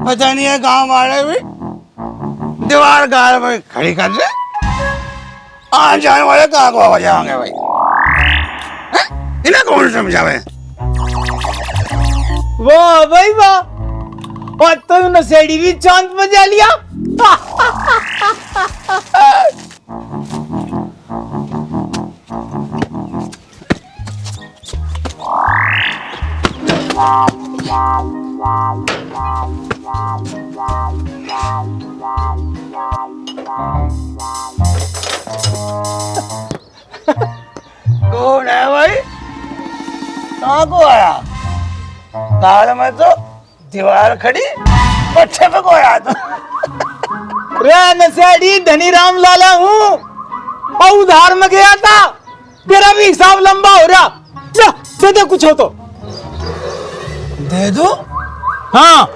पता नहीं है गांव वाले भी दीवार गाल में खड़ी कर दे, आने जाने वाले कहाँ को हो जाएंगे भाई? इन्हें कौन समझावे? वाह भाई वाह, और तो नशेड़ी भी चांद बजा लिया। कौन है भाई? कहाँ को आया? दाल में तो दीवार खड़ी, पट्टे पे को आया तो। रे नशेड़ी धनी राम लाला हूँ, और उधार में गया था, तेरा भी हिसाब लंबा हो रहा। जा दे दे कुछ हो तो। दे दो? हाँ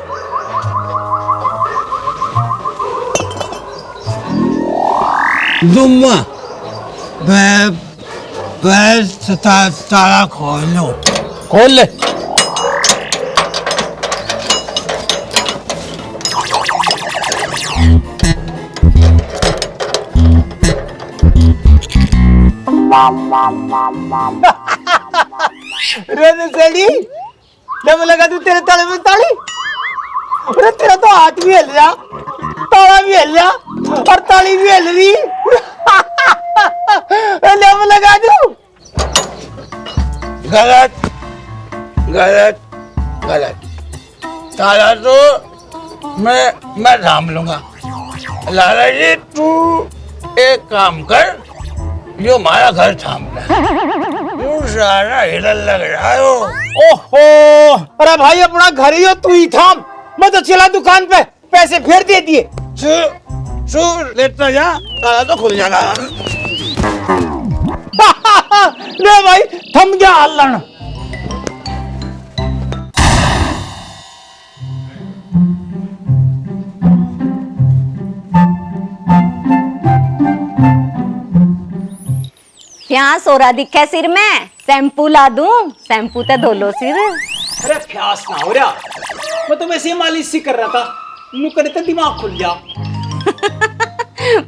दुम्मा ताला खोल लो। खोल ले। रे नशेड़ी, जब लगा तू तेरे ताले में ताली, अरे तेरा तो हाथ भी हिल रहा, ताला भी हिल रहा और ताली भी हिल रही। जब लगा तू गलत गलत गलत। ताला तो मैं थाम लूंगा। लाला जी तू एक काम कर, जो हमारा घर थाम ले। तू सारा हिलल लग रहा है। ओहो, अरे भाई अपना घर ही हो, तू ही थाम। मैं तो चला दुकान पे, पैसे फिर दे दिए। लेता जा, ताला तो खुल जाएगा। ले भाई, थम गया हल्लन। क्या सोरा दिखे सिर में? शैम्पू ला दूं? शैम्पू तो धो लो सिर। अरे प्यास ना हो रहा, मैं तो वैसे ही मालिश ही कर रहा था, नुकरे तो दिमाग खुल गया।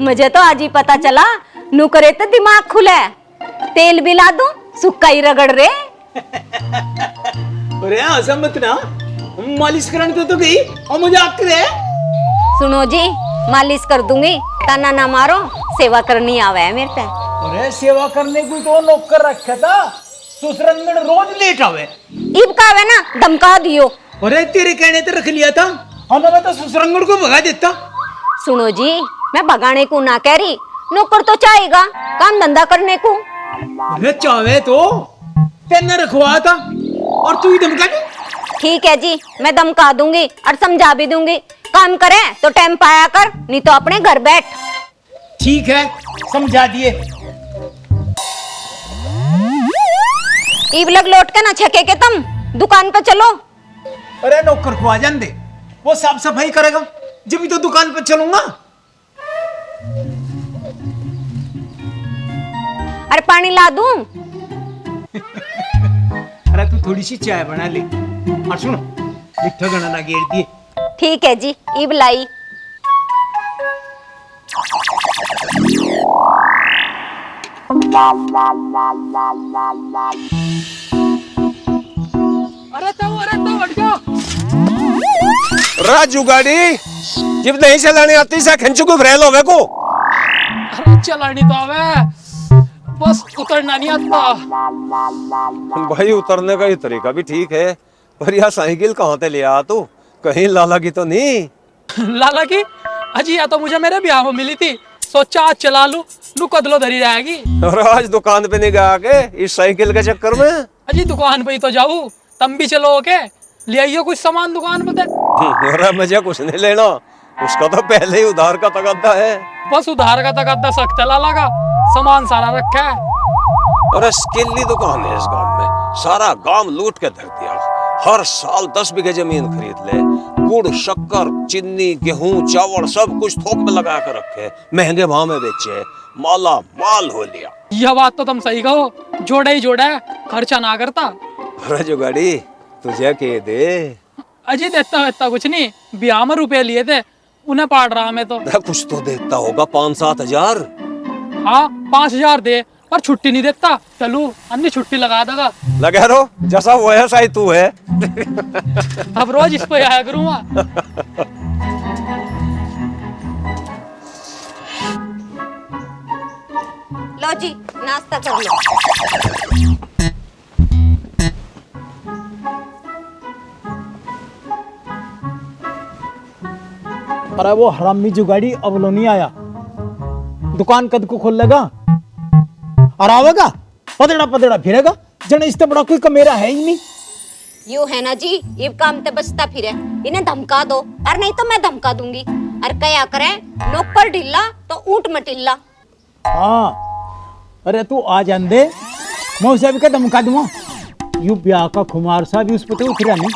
मुझे तो आज ही पता चला, नुकरे तो दिमाग खुले। तेल भी ला दूं? सुक्का ही रगड़ रे। अरे ऐसा मत ना, मालिश कराने तो गई और मजाक करे। सुनो जी, मालिश कर दूंगी, ताना ना मारो, सेवा करनी आवे है मेरे से। अरे सेवा करने को तो नौकर रखा था, सुसरंगड़ रोज लेट आवे। इब का आवे ना, धमका दियो। अरे तेरे कहने तो रख लिया था, और मैं तो सुसरंगड़ को भगा देता। सुनो जी, मैं भगाने को ना कह रही, नौकर तो चाहेगा काम धंधा करने को। अरे चाहे तो तेने रखवा था, और तू ही धमका दे। ठीक है जी, मैं धमका दूंगी और समझा भी दूंगी। काम करे तो टाइम पाया कर, नहीं तो अपने घर बैठ। ठीक है, समझा दिए। ईब लग लौट के ना छके के तुम दुकान पे चलो। अरे नौकर को आ जान दे, वो साफ सफाई करेगा, जब भी तो दुकान पे चलूंगा। अरे पानी ला दूं? अरे तू थोड़ी सी चाय बना ले, और सुनो मिठा गणना गेर दिए। ठीक है जी, ईब लाई। राजू गाड़ी जब नहीं चलानी आती से खंचू को फ्रेल होवे को। अरे चलानी तो आवे, बस उतरना नहीं आता। भाई उतरने का ही तरीका भी ठीक है, पर यह साइकिल कहाँ से ले आ तू? कहीं लाला की तो नहीं? लाला की अजी या तो मुझे मेरे ब्याह में मिली थी, सोचा आज चला लूं, लू कदलो धरी रहेगी। और आज दुकान पे नहीं गया के इस साइकिल के चक्कर में? अजी दुकान पे ही तो जाऊं, तुम भी चलो के ले आइयो कुछ सामान दुकान पे। अरे मुझे कुछ नहीं लेना, उसका तो पहले ही उधार का तकद्दा है। बस उधार का तकद्दा सख्त है लाला का, सामान सारा रखा है। और स्किल्ली दुकान है इस गांव में, सारा गांव लूट के धर दिया। हर साल 10 बीघे जमीन खरीद ले, गुड़ शक्कर चीनी गेहूं चावल सब कुछ थोक में लगा कर रखे, महंगे भाव में बेचे, माला माल हो लिया। यह बात तो तुम सही कहो, जोड़ा ही जोड़ा है, खर्चा ना करता। अरे जो गाड़ी तुझे के दे। अजी देता कुछ नहीं, ब्याह में रुपए लिए थे, उन्हें पाड़ रहा मैं तो। कुछ तो देता होगा 5-7 हजार। हाँ 5,000 दे, पर छुट्टी नहीं देता। चलू अन्य छुट्टी लगा देगा। लगा रो, जैसा वो है सही तू है। अब रोज इस पे आया करूँगा। लो जी नाश्ता कर लो। अरे वो हरामी जुगाड़ी अब लो नहीं आया, दुकान कद को खोल लेगा और आवेगा पदड़ा पदड़ा फिरेगा, जने इससे बड़ा कोई कमेरा है ही नहीं। यूं है ना जी, ये काम तो बचता फिरे, इन्हें धमका दो, और नहीं तो मैं धमका दूंगी। और क्या करे, नौकर ढिल्ला तो ऊंट मटिल्ला। हाँ अरे तू आ जान दे, मैं उसे भी का धमका दूंगा। यू ब्याह का खुमार सा भी उस पर तो उतरा नहीं।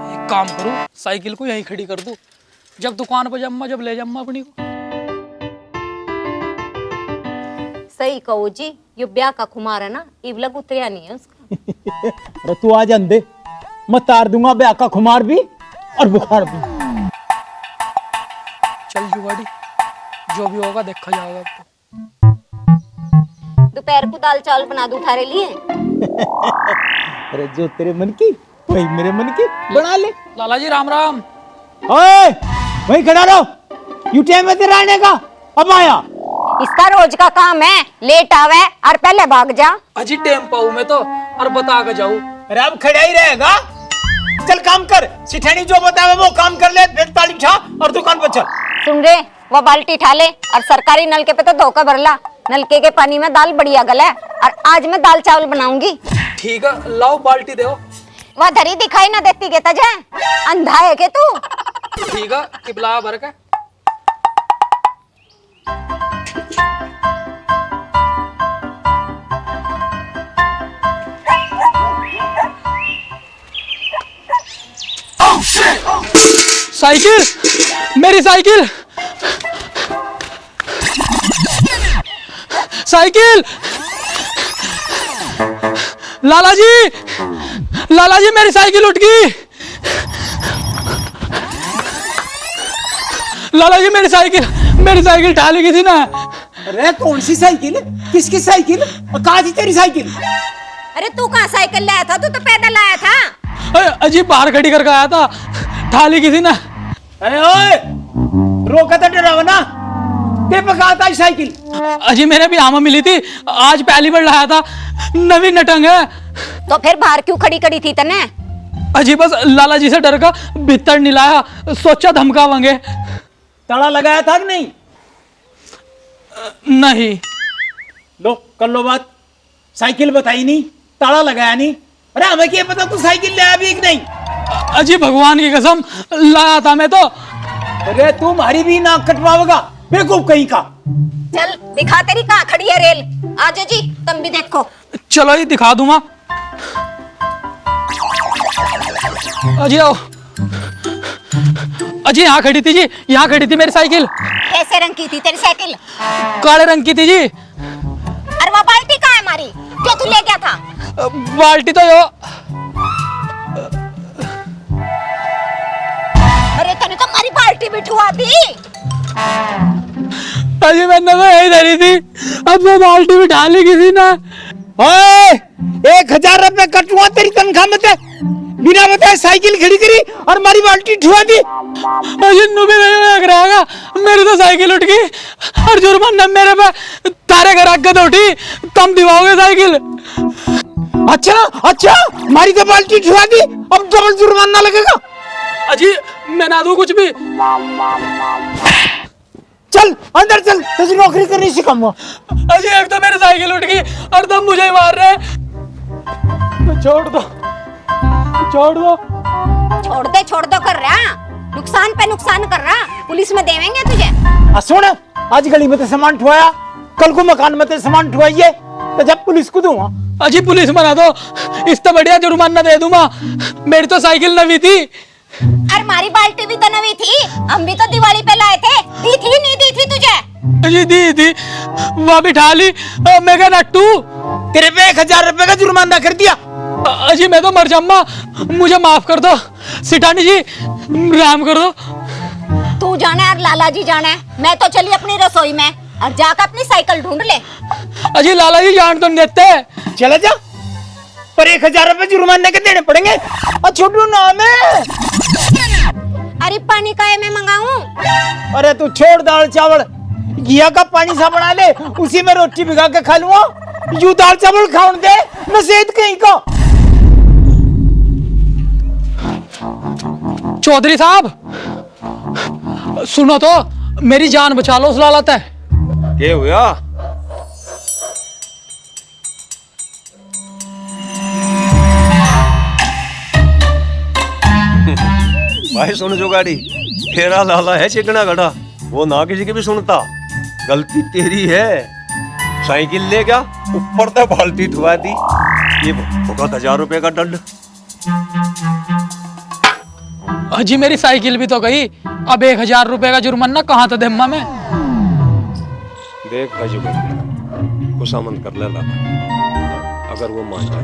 एक काम करूँ, साइकिल को यहीं खड़ी कर दूं, जब दुकान पर जम्मा जब ले जम्मा अपनी को। सही कहो जी, ये ब्याह का खुमार है ना, इवलग उतरिया नहीं है उसका। अरे तू आ जान दे, मैं तार दूंगा ब्याह का खुमार भी और बुखार भी। चल जुगाड़ी, जो भी होगा देखा जाएगा। दोपहर को दाल चावल बना दूं थारे लिए। अरे जो तेरे मन की वही मेरे मन की बना ले। लाला जी राम राम। ओए वही खड़ा रहो, यू टाइम में तेरा आने का अब आया। इसका रोज का काम है, लेट आवे और पहले भाग जा। अजी टेम पाऊ मैं तो, और बता के जाऊँ। अरे अब खड़ा ही रहेगा, चल काम कर, सिठानी जो बतावे वो काम कर ले, फिर ताली उठा और दुकान पर चल। सुन रे, वो बाल्टी उठा ले और सरकारी नलके पे तो धोखा भरला। नलके के पानी में दाल बढ़िया गला है, और आज मैं दाल चावल बनाऊंगी। ठीक है, लाओ बाल्टी दो। वह धरी दिखाई ना देती के तजे, अंधा है के तू? ठीक है, किबला भर के। साइकिल, मेरी साइकिल, साइकिल, लाला जी मेरी साइकिल उठ गई। लाला जी मेरी साइकिल ढाली गई थी ना। अरे कौन सी साइकिल, किसकी साइकिल, और कहाँ थी तेरी साइकिल? अरे तू कहाँ साइकिल लाया था, तू तो पैदल आया था। अजी बाहर खड़ी करके आया था, ढाली गई थी ना। अरे ओए रोका तो डरावा ना, ते पे कहाँ था साइकिल? अजी मेरे भी आमा मिली थी, आज पहली बार लाया था, नवी नटंग है। तो फिर बाहर क्यों खड़ी करी थी तने? अजी बस लाला जी से डर का भीतर नहीं लाया, सोचा धमकावांगे। ताला लगाया था कि नहीं? नहीं। लो कर लो बात, साइकिल बताई नहीं, ताला लगाया नहीं। अरे हमें क्या पता तू साइकिल ले आया भी कि नहीं? अजी भगवान की कसम लाया था मैं तो। अरे तू हमारी भी नाक कटवाओगा बेवकूफ कहीं का। चल दिखा तेरी कहाँ खड़ी है रेल। आजो जी तुम भी देखो। चलो ये दिखा दूंगा। अजी आओ। अजी यहाँ खड़ी थी जी, यहाँ खड़ी थी मेरी साइकिल। कैसे रंग की थी तेरी साइकिल? काले रंग की थी जी। अरे वो बाल्टी कहाँ है हमारी, जो तू ले गया था? बाल्टी तो यो। अरे तूने तो हमारी बाल्टी बिठवा दी। अजी मैंने तो यही धरी थी, अब वो बाल्टी भी ढाली किसी ना। ओए 1,000 रुपए कटवा तेरी तनख्वाह में से, बिना बताए साइकिल खड़ी करी और हमारी बाल्टी ठुआ दी। अजी नु भी नहीं लग रहा, मेरी तो साइकिल उठ गई और जुर्माना मेरे पे, तारे घर आगे तो उठी, कम दिवाओगे साइकिल। अच्छा हमारी तो बाल्टी ठुआ दी, अब डबल जुर्माना लगेगा। अजी मैं ना दूं कुछ भी। चल अंदर चल, तुझे नौकरी करनी सिखाऊंगा। अजी एक तो मेरी साइकिल उठ गई और तुम मुझे ही मार रहे। तो छोड़ दो छोड़ दो कर रहा, नुकसान पे नुकसान कर रहा, पुलिस में देवेंगे तुझे। सुन, आज गली में तो सामान ठुआया, कल को मकान में तो सामान ठुआइए, तो जब पुलिस को दूंगा अजी पुलिस बना दो, इससे बढ़िया जुर्माना दे दूंगा। मेरी तो साइकिल नवी थी। और हमारी बाल्टी भी तो नवी थी, हम भी तो दिवाली पे लाए थे। दी थी नहीं दी थी तुझे? अजी दी थी, वह बिठा ली। मैं क्या नट्टू, तेरे पे 1000 रुपए का जुर्माना कर दिया। अजी मैं तो मर जाऊंगा, मुझे माफ कर दो। सिटानी जी राम कर दो। तू जाना है और लाला जी जाना है, मैं तो चली अपनी रसोई में और जाकर अपनी साइकिल ढूंढ ले। अजी लाला जी जान तो नहीं देते। चला जा, पर 1000 रुपए जुर्माने के देने पड़ेंगे। और छोटू नाम है। अरे पानी का है मैं मंगाऊं? अरे तू छोड़ दाल चावल, घिया का पानी सा बना ले, उसी में रोटी भिगा के खा लूंगा। यू दाल चावल खाऊं दे, नसीहत कहीं का। चौधरी साहब सुनो तो, मेरी जान बचा लो उस लालत है। ये हुआ? भाई सुन जो गाड़ी, तेरा लाला है चिकना गड़ा, वो ना किसी की भी सुनता। गलती तेरी है। साइकिल ले गया, ऊपर तक बाल्टी धुआ दी। ये भुगत 1000 रुपए का दंड। अजी मेरी साइकिल भी तो गई, अब 1000 रुपए का जुर्माना कहाँ था देम्मा में। देख भाई खुशामंद कर ले लाला, अगर वो मान जाए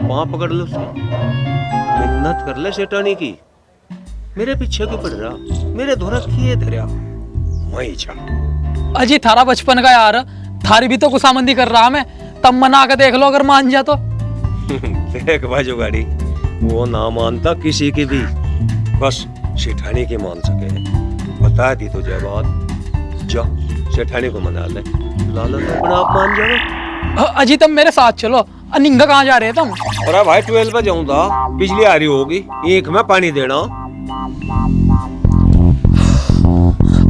वहां पकड़ लो उसको, मिन्नत कर ले सेठानी की। मेरे पीछे क्यों पड़ रहा, मेरे धोरा किए धरिया वही जा। अजी थारा बचपन का यार, थारी भी तो खुशामंदी कर रहा मैं, तब मना के देख लो अगर मान जा तो। देख भाई जो गाड़ी, वो ना मानता किसी की भी, बस सेठानी की मान सके। बता दी तुझे बात, जा सेठानी को मना ले, लाला तो अपना आप मान जाओ। अजी तुम मेरे साथ चलो। निंगा कहाँ जा रहे तुम? अरे भाई 12 पे जाऊंगा, बिजली आ रही होगी, एक में पानी देना।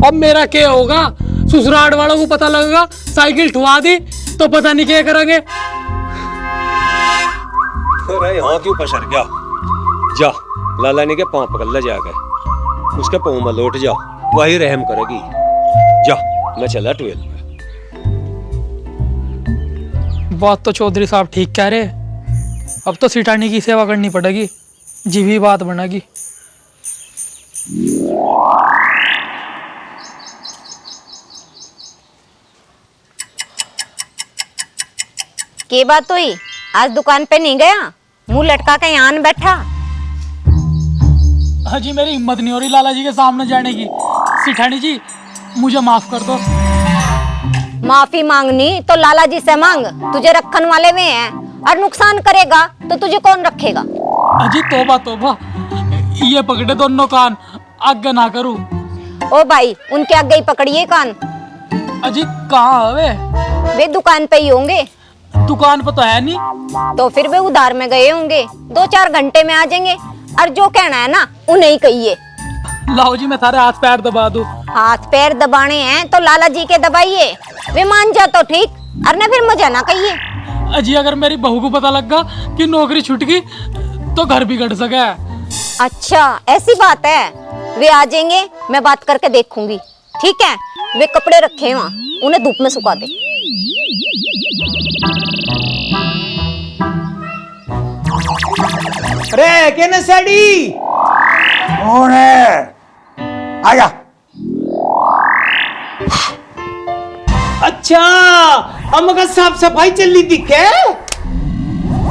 अब मेरा क्या होगा? ससुराल वालों को पता लगेगा साइकिल ठुआ दी तो पता नहीं क्या करेंगे। अरे यहाँ क्यों पसर गया? जा लाला ने के पाँव पकड़ ले जाकर, उसके पाँव में लौट जा, वही रहम करेगी। जा मैं चला 12 पे। बात तो चौधरी साहब ठीक कह रहे, अब तो सिटानी की सेवा करनी पड़ेगी, जीवी बात बनेगी। के बात हुई? आज दुकान पे नहीं गया, मुंह लटका के यहाँ बैठा। हाजी मेरी हिम्मत नहीं हो रही लाला जी के सामने जाने की। सिठानी जी मुझे माफ कर दो। माफी मांगनी तो लाला जी से मांग, तुझे रखन वाले में है, और नुकसान करेगा तो तुझे कौन रखेगा? अजी तोबा तोबा, ये पकड़े दोनों कान, आगे ना करूं। ओ भाई उनके आगे ही पकड़िए कान। अजी कहाँ है वे दुकान पे ही होंगे। दुकान पर तो है नहीं। तो फिर वे उधार में गए होंगे, 2-4 घंटे में आ जाएंगे, और जो कहना है ना उन्हें ही कहिए। लाओ जी मैं थारे हाथ पैर दबा दूं। हाथ पैर दबाने हैं तो लाला जी के दबाइए, वे मान जा तो ठीक, और न फिर मुझे ना कहिए। अजी अगर मेरी बहू को पता लगा कि नौकरी छूट गई तो घर बिगड़ सके। अच्छा ऐसी बात है, वे आ जाएंगे, मैं बात करके देखूंगी। ठीक है, वे कपड़े रखे हैं वहाँ, उन्हें धूप में सुखा दे। अरे केने साड़ी कौन है? आजा। अच्छा अम्मा साफ सफाई चल रही थी क्या?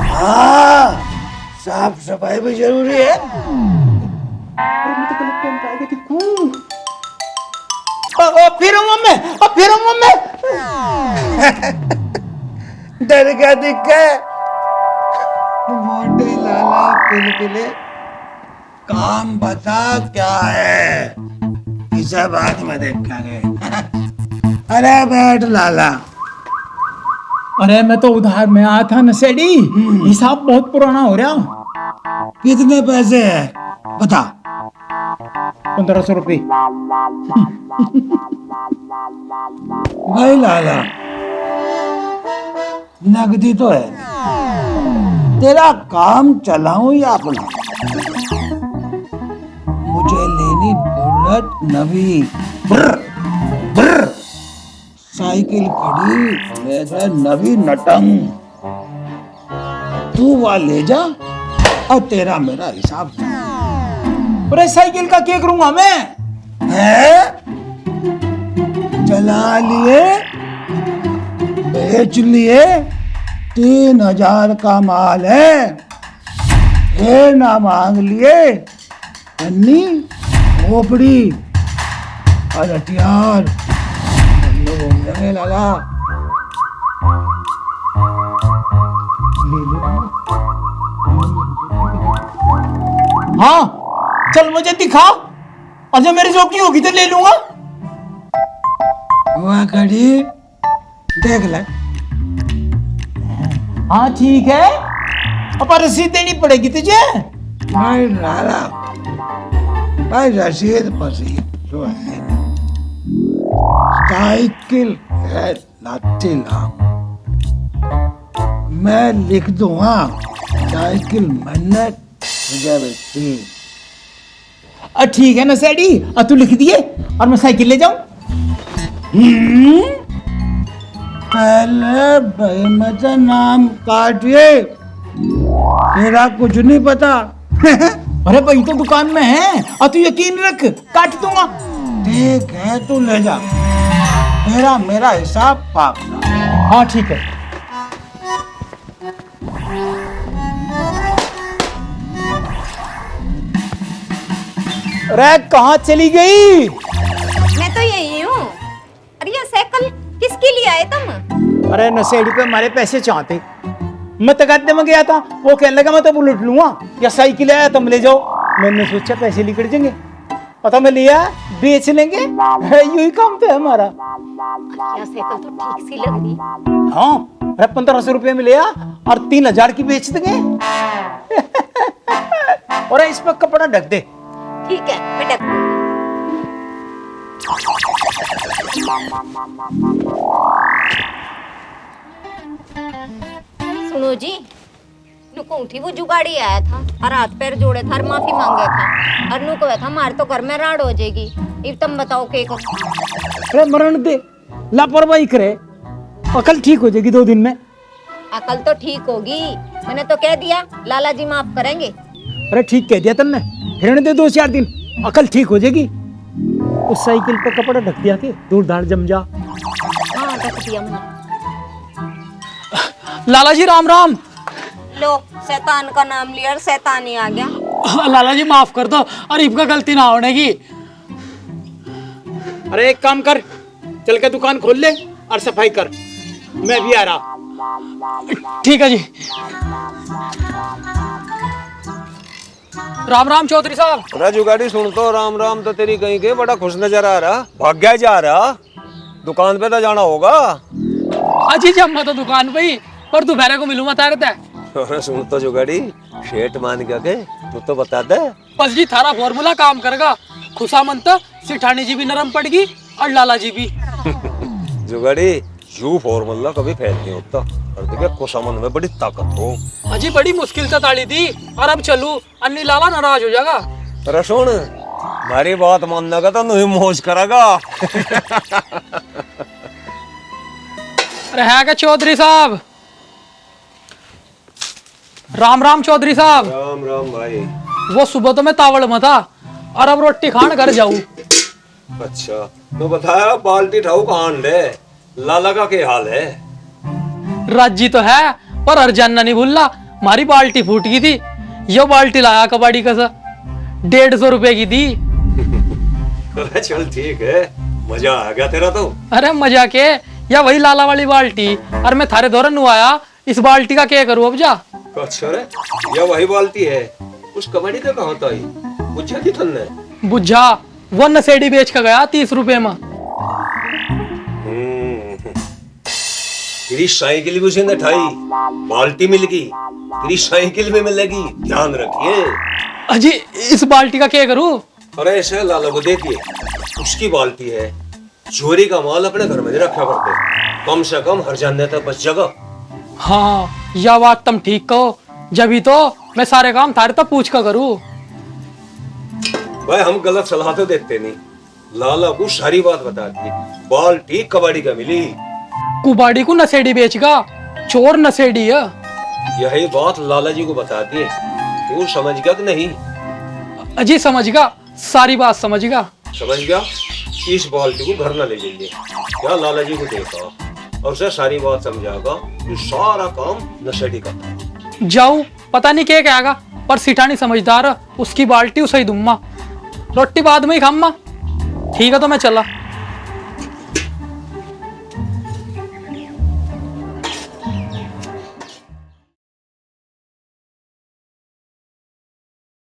हाँ साफ सफाई भी जरूरी है। फिर मैं डर क्या दिक्कत? मोटे लाला पिलपिले, काम बता क्या है? इसे बाद में देखेंगे। अरे बैठ लाला। अरे मैं तो उधार में आया था नशेड़ी, हिसाब बहुत पुराना हो रहा। कितने पैसे है बता? 1500 रुपये। भाई लाला नगदी तो है, तेरा काम चलाऊं या अपना? मुझे लेनी बुलेट नवी, ब्र, ब्र। साइकिल खड़ी, ले जाए नवी नटंग। तू वहां ले जा और तेरा मेरा हिसाब दे। अरे साइकिल का क्या करूंगा मैं? है चला लिए, बेच लिए, 3,000 का माल है, ये ना मांग लिए अन्नी खोपड़ी और हथियार हम लोग घूमने लगा। हाँ चल मुझे दिखा, और जब मेरी जोकी होगी तो ले लूंगा। वह घड़ी देख ले। हाँ ठीक है, अब रसीद देनी पड़ेगी तुझे। भाई लाला, भाई रसीद पसीद जो है, साइकिल है 29 लाख, मैं लिख दूंगा साइकिल मैंने तुझे बेची। ठीक है ना सैडी, तू लिख दिए और मैं साइकिल ले जाऊं। पहले भाई मत नाम काटिए, तेरा कुछ नहीं पता। अरे भाई तो दुकान में है, और तू यकीन रख काट दूंगा। ठीक है तू ले जा, तेरा मेरा हिसाब पाक। हाँ ठीक है। अरे कहाँ चली गई? मैं तो यही हूँ। अरे ये साइकिल किसके लिए आए तुम? अरे नशेड़ी पे हमारे पैसे चाहते, मैं तकद्दे में गया था, वो कहने लगा मैं तो बुलेट लूंगा या साइकिल आया तुम ले जाओ। मैंने सोचा पैसे निकल जाएंगे, पता मैं लिया बेच लेंगे, यू ही काम तो है हमारा। ये साइकिल तो ठीक सी लग रही। हाँ अरे 1500 रुपये में लिया और 3,000 की बेच देंगे। और इस पर कपड़ा ढक दे। ठीक है मैं ढक दूंगी। सुनो जी, नुको उठी वो जुगाड़ी आया था और हाथ पैर जोड़े था और माफी मांगे था और नुको था मार तो घर में राड़ हो जाएगी। अब तुम बताओ के को। अरे मरण दे, लापरवाही करे, अकल ठीक हो जाएगी 2 दिन में। अकल तो ठीक होगी, मैंने तो कह दिया लाला जी माफ करेंगे। अरे ठीक कह दिया तुमने, रहने दे 2-4 दिन, अकल ठीक हो जाएगी। उस साइकिल पे कपड़ा ढक दिया के दूर धार जम जा। हाँ ढक दिया मैंने। लाला जी राम राम। लो शैतान का नाम लिया और शैतान ही आ गया। लाला जी माफ कर दो, और इनका गलती ना होने की। अरे एक काम कर, चल के दुकान खोल ले और सफाई कर, मैं भी आ रहा। ठीक है जी। राम राम चौधरी साहब। राजू गाड़ी सुन तो राम राम तो तेरी कहीं के बड़ा खुश नजर आ रहा, भाग्या जा रहा, दुकान पे तो जाना होगा। अजी जब मैं तो दुकान पे ही, पर दोपहर को मिलूंगा तारे ते। अरे सुन तो जुगाड़ी, शेठ मान क्या के तू तो बता दे। बस जी थारा फॉर्मूला काम करेगा, खुशामंद तो सिठानी जी भी नरम पड़गी और लाला जी भी। जुगाड़ी यू फॉर्मूला कभी फैल नहीं होता, और देखिए खुशामंद में बड़ी ताकत हो। अजी बड़ी मुश्किल से ताली दी, और अब चलू अन्नी लाला नाराज हो जाएगा। अरे सुन, हमारी बात मानने का तो नहीं मौज करेगा। अरे है क्या चौधरी साहब? राम राम चौधरी साहब। राम राम भाई। वो सुबह तो मैं तावड़ में था, और अब रोटी खान घर जाऊं। अच्छा तो बताया बाल्टी ठाऊ कहाँ ले, लाला का क्या हाल है? राजी तो है, पर अर्जाना नहीं भूलना, हमारी बाल्टी फूट गई थी, यो बाल्टी लाया कबाड़ी का सा 150 रुपए की दी। अरे चल ठीक है, मजा आ गया तेरा तो। अरे मजा के, या वही लाला वाली बाल्टी, और मैं थारे दौरान नु आया, इस बाल्टी का क्या करूं अब जा। अच्छा रे, यह वही बाल्टी है, उस कबाड़ी का कहाँ था? बुझा थी थन्ने? बुझा, वो नशेड़ी बेच के गया 30 रुपए में। तेरी साइकिल भी उसी ने ठाई, बाल्टी मिल गई, तेरी साइकिल भी मिलेगी, ध्यान रखिए। अजी इस बाल्टी का क्या करूं? अरे ऐसे लाला को देखिए, उसकी बाल्टी है, चोरी का माल अपने घर में नहीं रखा करते, कम से कम हर जाने तक बच जगह। हाँ यह बात तुम ठीक कहो, जब तो मैं सारे काम थारे तक पूछ कर करूं। भाई हम गलत सलाह तो देते नहीं, लाला को सारी बात बता दी, बाल्टी कबाड़ी का मिली। कुबाड़ी को नशेड़ी बेचगा, चोर नशेड़ी है। यही बात लाला जी को बता दिए। तू समझ गया कि नहीं? अजी समझ गया, सारी बात समझ गया। समझ गया? इस बाल्टी को घर ना ले जाइए, क्या लाला जी को देखा और उसे सारी बात समझागा। तू सारा काम नशेड़ी करता। जाऊ, पता नहीं क्या कहेगा, पर सिठानी समझदार है, उसकी बाल्टी उसे ही दूंगा। रोटी बाद में ही खाऊंगा। ठीक है तो मैं चला।